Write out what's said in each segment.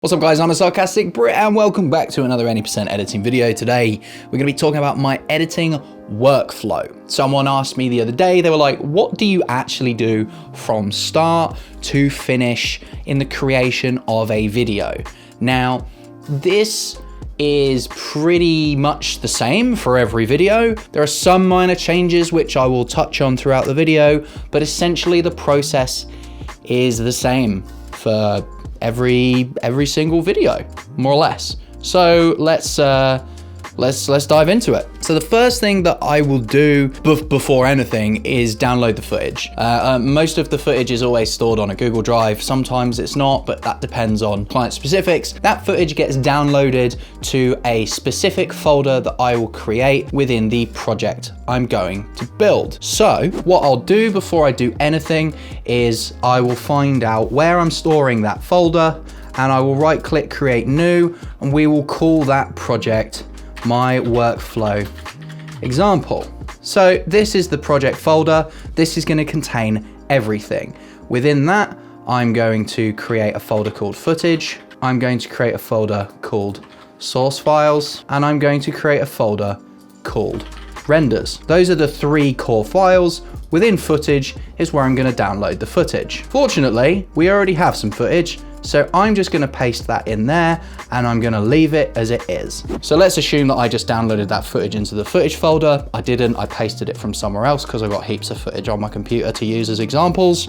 What's up guys, I'm a Sarcastic Brit and welcome back to another 80% editing video. Today, we're gonna be talking about my editing workflow. Someone asked me the other day, they were like, what do you actually do from start to finish in the creation of a video? Now, this is pretty much the same for every video. There are some minor changes which I will touch on throughout the video, but essentially the process is the same for every single video, more or less. So let's dive into it. So the first thing that I will do before anything is download the footage. Most of the footage is always stored on a Google Drive. Sometimes it's not, but that depends on client specifics. That footage gets downloaded to a specific folder that I will create within the project I'm going to build. So what I'll do before I do anything is I will find out where I'm storing that folder and I will right click create new, and we will call that project my workflow example. So this is the project folder. This is going to contain everything. Within that, I'm going to create a folder called footage. I'm going to create a folder called source files, and I'm going to create a folder called renders. Those are the three core files. Within footage is where I'm going to download the footage. Fortunately, we already have some footage, so I'm just going to paste that in there and I'm going to leave it as it is. So let's assume that I just downloaded that footage into the footage folder. I didn't, I pasted it from somewhere else because I've got heaps of footage on my computer to use as examples.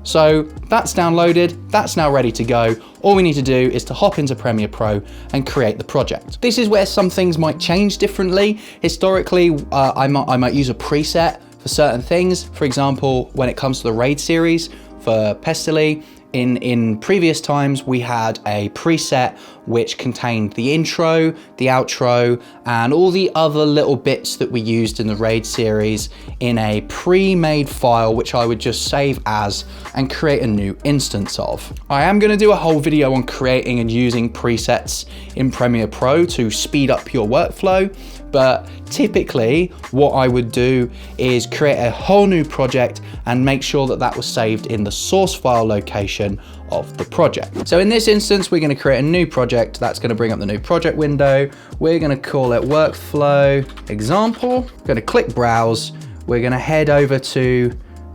So that's downloaded, that's now ready to go. All we need to do is to hop into Premiere Pro and create the project. This is where some things might change differently. Historically, I might use a preset for certain things. For example, when it comes to the raid series for Pestily, in previous times, we had a preset which contained the intro, the outro, and all the other little bits that we used in the raid series in a pre-made file, which I would just save as and create a new instance of. I am going to do a whole video on creating and using presets in Premiere Pro to speed up your workflow. But typically what I would do is create a whole new project and make sure that that was saved in the source file location of the project. So in this instance, we're going to create a new project. That's going to bring up the new project window. We're going to call it workflow example. We're going to click browse. We're going to head over to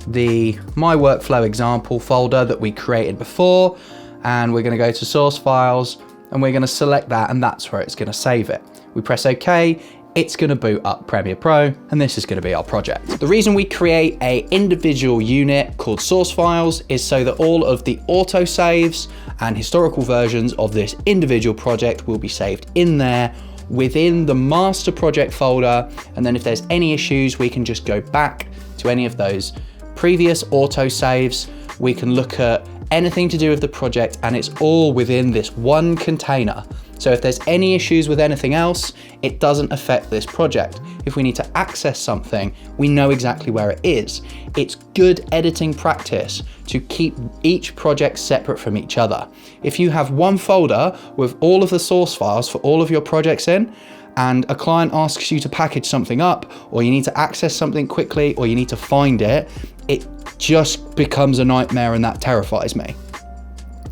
the my workflow example folder that we created before. And we're going to go to source files and we're going to select that, and that's where it's going to save it. We press OK. It's going to boot up Premiere Pro, and this is going to be our project. The reason we create an individual unit called source files is so that all of the autosaves and historical versions of this individual project will be saved in there within the master project folder. And then if there's any issues, we can just go back to any of those previous autosaves. We can look at anything to do with the project, and it's all within this one container. So if there's any issues with anything else, it doesn't affect this project. If we need to access something, we know exactly where it is. It's good editing practice to keep each project separate from each other. If you have one folder with all of the source files for all of your projects in, and a client asks you to package something up, or you need to access something quickly, or you need to find it, it just becomes a nightmare, and that terrifies me.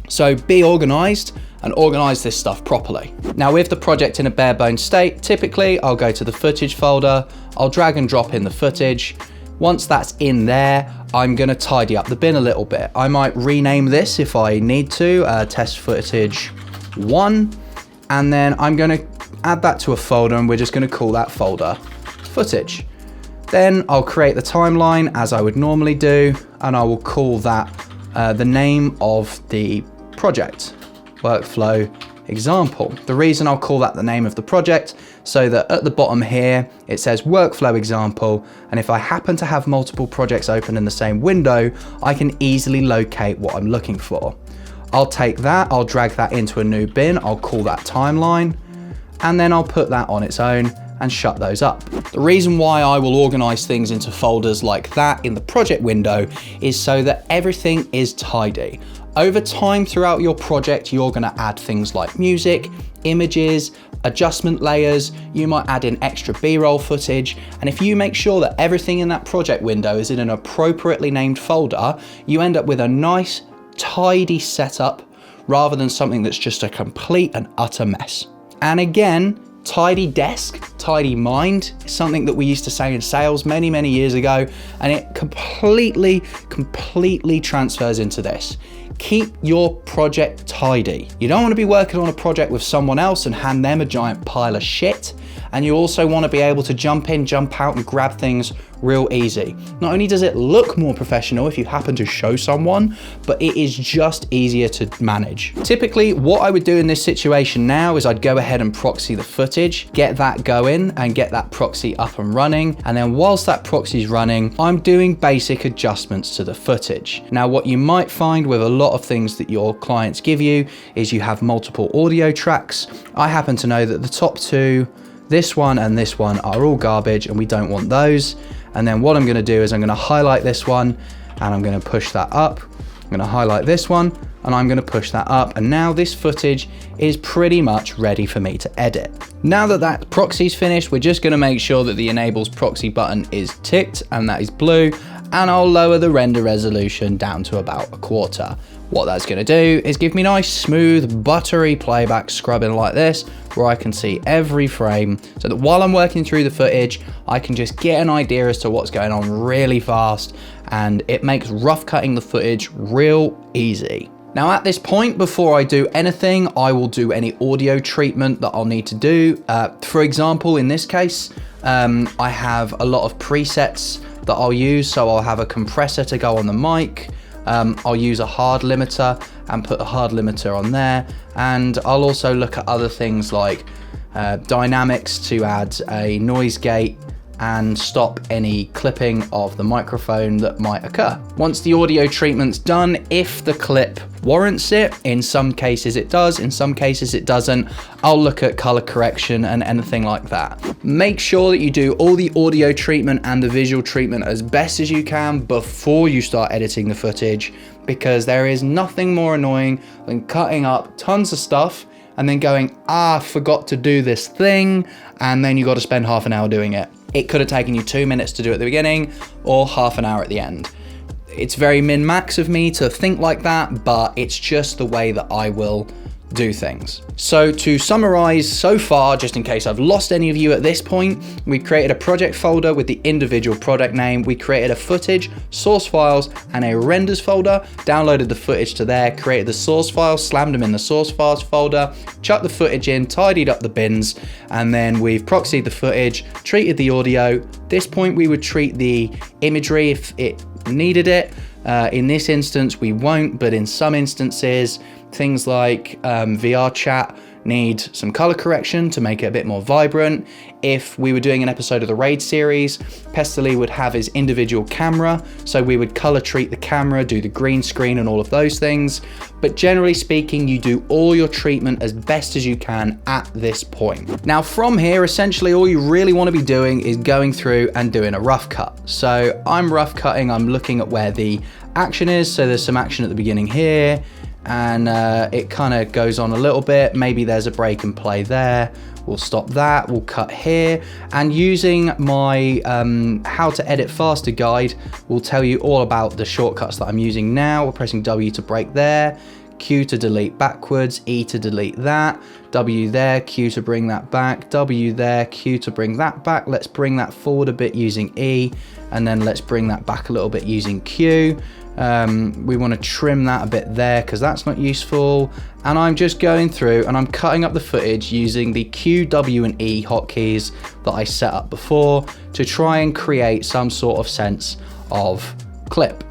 So be organized and organize this stuff properly. Now with the project in a bare bones state, typically I'll go to the footage folder, I'll drag and drop in the footage. Once that's in there, I'm gonna tidy up the bin a little bit. I might rename this if I need to, test footage 1, and then I'm gonna add that to a folder, and we're just gonna call that folder footage. Then I'll create the timeline as I would normally do, and I will call that the name of the project, workflow example. The reason I'll call that the name of the project, so that at the bottom here, it says workflow example. And if I happen to have multiple projects open in the same window, I can easily locate what I'm looking for. I'll take that, I'll drag that into a new bin. I'll call that timeline, and then I'll put that on its own and shut those up. The reason why I will organize things into folders like that in the project window is so that everything is tidy. Over time throughout your project, you're gonna add things like music, images, adjustment layers, you might add in extra B-roll footage, and if you make sure that everything in that project window is in an appropriately named folder, you end up with a nice, tidy setup rather than something that's just a complete and utter mess. And again, tidy desk, tidy mind is something that we used to say in sales many, many years ago, and it completely transfers into this. Keep your project tidy. You don't want to be working on a project with someone else and hand them a giant pile of shit. And you also want to be able to jump in, jump out and grab things real easy. Not only does it look more professional if you happen to show someone, but it is just easier to manage. Typically, what I would do in this situation now is I'd go ahead and proxy the footage, get that going and get that proxy up and running. And then whilst that proxy is running, I'm doing basic adjustments to the footage. Now, what you might find with a lot of things that your clients give you is you have multiple audio tracks. I happen to know that the top two, this one and this one, are all garbage and we don't want those. And then what I'm gonna do is I'm gonna highlight this one and I'm gonna push that up. I'm gonna highlight this one and I'm gonna push that up. And now this footage is pretty much ready for me to edit. Now that that proxy's finished, we're just gonna make sure that the enables proxy button is ticked and that is blue. And I'll lower the render resolution down to about 1/4. What that's gonna do is give me nice, smooth, buttery playback scrubbing like this, where I can see every frame, so that while I'm working through the footage, I can just get an idea as to what's going on really fast, and it makes rough cutting the footage real easy. Now at this point, before I do anything, I will do any audio treatment that I'll need to do. For example, in this case, I have a lot of presets that I'll use. So I'll have a compressor to go on the mic. I'll use a hard limiter and put a hard limiter on there. And I'll also look at other things like dynamics to add a noise gate and stop any clipping of the microphone that might occur. Once the audio treatment's done, if the clip warrants it, in some cases it does, in some cases it doesn't, I'll look at color correction and anything like that. Make sure that you do all the audio treatment and the visual treatment as best as you can before you start editing the footage, because there is nothing more annoying than cutting up tons of stuff and then going, forgot to do this thing, and then you got to spend half an hour doing it. It could have taken you 2 minutes to do at the beginning or half an hour at the end. It's very min-max of me to think like that, but it's just the way that I will do things. So to summarize so far, just in case I've lost any of you at this point, we created a project folder with the individual product name. We created a footage, source files, and a renders folder, downloaded the footage to there, created the source files, slammed them in the source files folder, chucked the footage in, tidied up the bins, and then we've proxied the footage, treated the audio. At this point, we would treat the imagery if it needed it. In this instance, we won't, but in some instances, things like VR chat need some color correction to make it a bit more vibrant. If we were doing an episode of the Raid series, Pestily would have his individual camera, so we would color treat the camera, do the green screen and all of those things. But generally speaking, you do all your treatment as best as you can at this point. Now from here, essentially all you really want to be doing is going through and doing a rough cut. So I'm rough cutting, I'm looking at where the action is. So there's some action at the beginning here, and it kind of goes on a little bit. Maybe there's a break and play there. We'll stop that, we'll cut here. And using my how to edit faster guide will tell you all about the shortcuts that I'm using now. We're pressing W to break there, Q to delete backwards, E to delete that, W there, Q to bring that back, W there, Q to bring that back. Let's bring that forward a bit using E, and then let's bring that back a little bit using Q. We want to trim that a bit there because that's not useful. And I'm just going through and I'm cutting up the footage using the Q, W, and E hotkeys that I set up before to try and create some sort of sense of clip.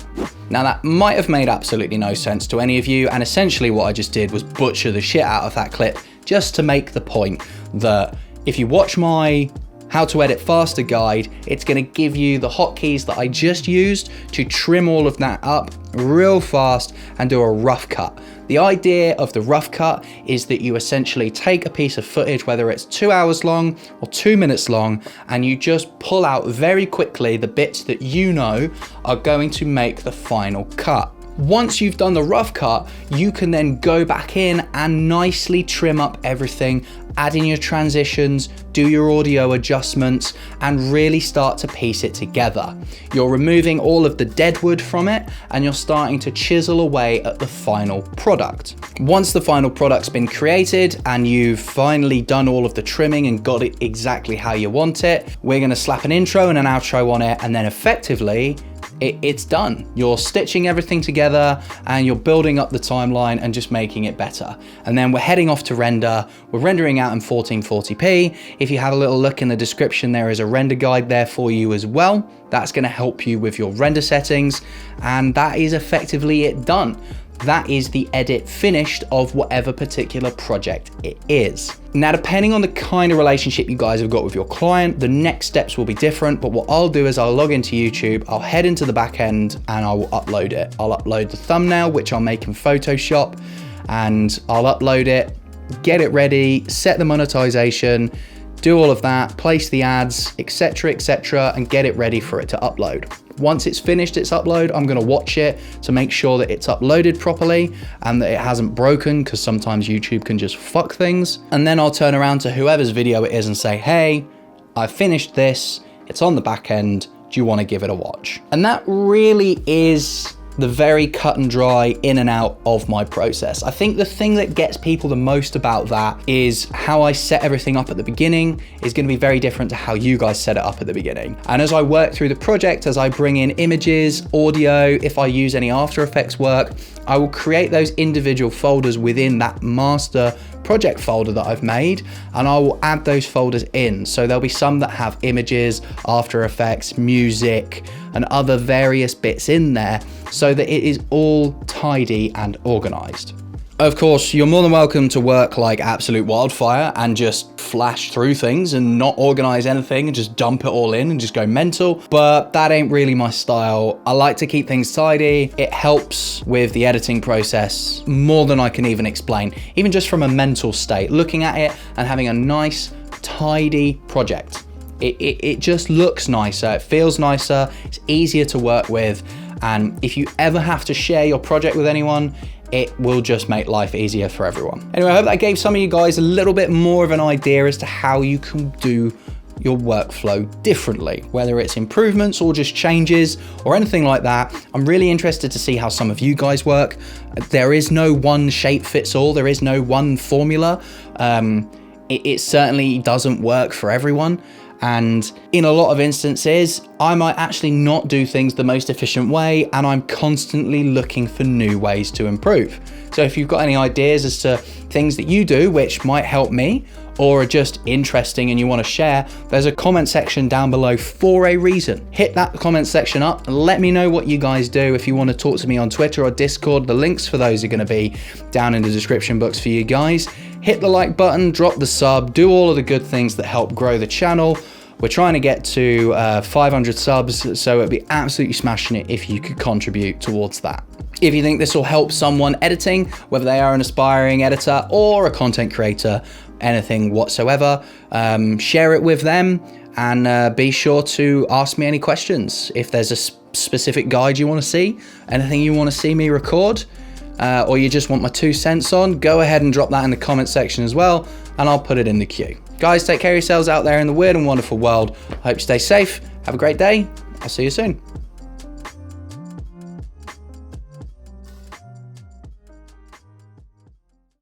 Now that might have made absolutely no sense to any of you, and essentially what I just did was butcher the shit out of that clip just to make the point that if you watch my how to edit faster guide, it's going to give you the hotkeys that I just used to trim all of that up real fast and do a rough cut. The idea of the rough cut is that you essentially take a piece of footage, whether it's 2 hours long or 2 minutes long, and you just pull out very quickly the bits that you know are going to make the final cut. Once you've done the rough cut, you can then go back in and nicely trim up everything, add in your transitions, do your audio adjustments, and really start to piece it together. You're removing all of the dead wood from it, and you're starting to chisel away at the final product. Once the final product's been created and you've finally done all of the trimming and got it exactly how you want it, we're gonna slap an intro and an outro on it, and then effectively, it's done. You're stitching everything together and you're building up the timeline and just making it better. And then we're heading off to render. We're rendering out in 1440p. If you have a little look in the description, there is a render guide there for you as well. That's going to help you with your render settings. And that is effectively it done. That is the edit finished of whatever particular project it is. Now, depending on the kind of relationship you guys have got with your client, the next steps will be different, but what I'll do is I'll log into YouTube, I'll head into the back end and I will upload it. I'll upload the thumbnail, which I'll make in Photoshop, and I'll upload it, get it ready, set the monetization, do all of that, place the ads, etc., and get it ready for it to upload. Once it's finished its upload, I'm gonna watch it to make sure that it's uploaded properly and that it hasn't broken, because sometimes YouTube can just fuck things. And then I'll turn around to whoever's video it is and say, hey, I finished this, it's on the back end, do you wanna give it a watch? And that really is the very cut and dry in and out of my process. I think the thing that gets people the most about that is how I set everything up at the beginning is gonna be very different to how you guys set it up at the beginning. And as I work through the project, as I bring in images, audio, if I use any After Effects work, I will create those individual folders within that master project folder that I've made, and I will add those folders in. So there'll be some that have images, After Effects, music, and other various bits in there so that it is all tidy and organized. Of course, you're more than welcome to work like absolute wildfire and just flash through things and not organize anything and just dump it all in and just go mental, but that ain't really my style. I like to keep things tidy. It helps with the editing process more than I can even explain, even just from a mental state, looking at it and having a nice, tidy project. It just looks nicer, it feels nicer, it's easier to work with, and if you ever have to share your project with anyone, it will just make life easier for everyone. Anyway, I hope that gave some of you guys a little bit more of an idea as to how you can do your workflow differently, whether it's improvements or just changes or anything like that. I'm really interested to see how some of you guys work. There is no one shape fits all, there is no one formula. It certainly doesn't work for everyone. And in a lot of instances, I might actually not do things the most efficient way, and I'm constantly looking for new ways to improve. So if you've got any ideas as to things that you do which might help me or are just interesting and you want to share, there's a comment section down below for a reason. Hit that comment section up and let me know what you guys do. If you want to talk to me on Twitter or Discord, the links for those are going to be down in the description box for you guys. Hit the like button, drop the sub, do all of the good things that help grow the channel. We're trying to get to 500 subs, so it'd be absolutely smashing it if you could contribute towards that. If you think this will help someone editing, whether they are an aspiring editor or a content creator, anything whatsoever, share it with them, and be sure to ask me any questions. If there's a specific guide you want to see, anything you want to see me record, or you just want my 2 cents on, go ahead and drop that in the comment section as well, and I'll put it in the queue. Guys, take care of yourselves out there in the weird and wonderful world. I hope you stay safe. Have a great day. I'll see you soon.